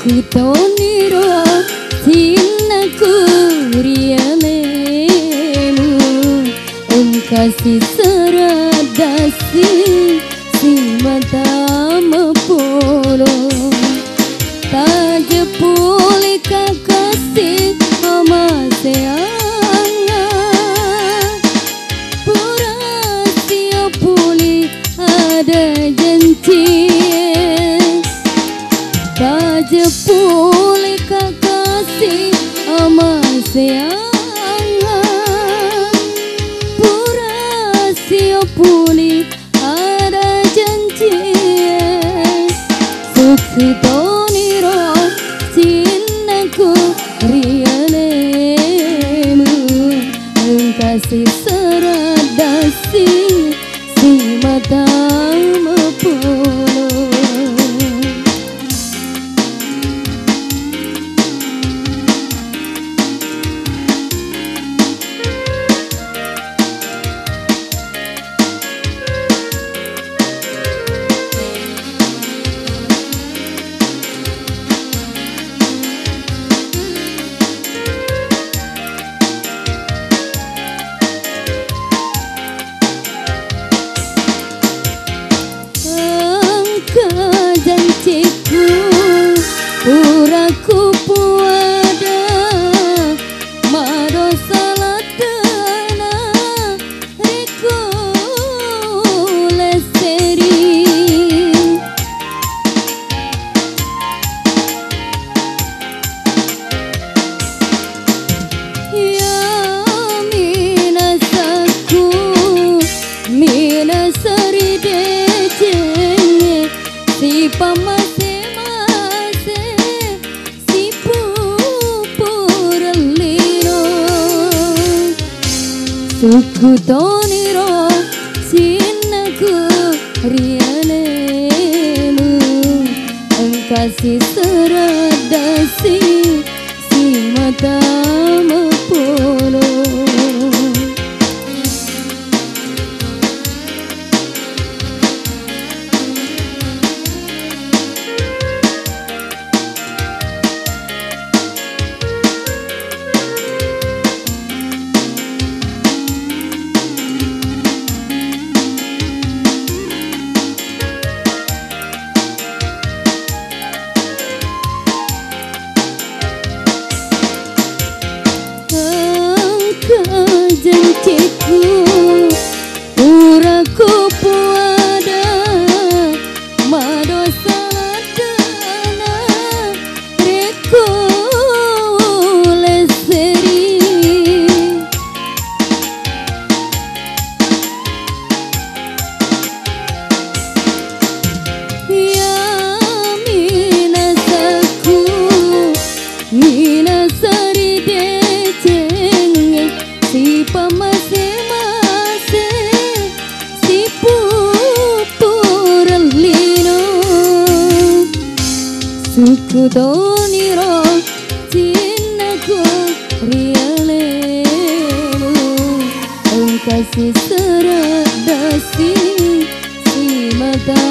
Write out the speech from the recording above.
Kutoniro sinaku rianemu engkasi seradasi si mata mepolo tajepuli kakasih ama seanga purasio puli ada janji tajepuli kakasih ama seanga purasio puli ada janji Sukutoniro sinaku rianemu engkasih seradasi si mata mepolo janjiku uraku puada maro salatana riku leseri ya minasaku minasari dejenge si pamase-mase si pupurlino Sukutoniro sinaku rianemu engkasih seradasi si mata mepolo janjiku uraku puada mado saladana riku leseri ya minasaku minasari dejenge si pamase-mase si pupurlino Sukutoniro sinaku rianemu engkasih seradasi si mata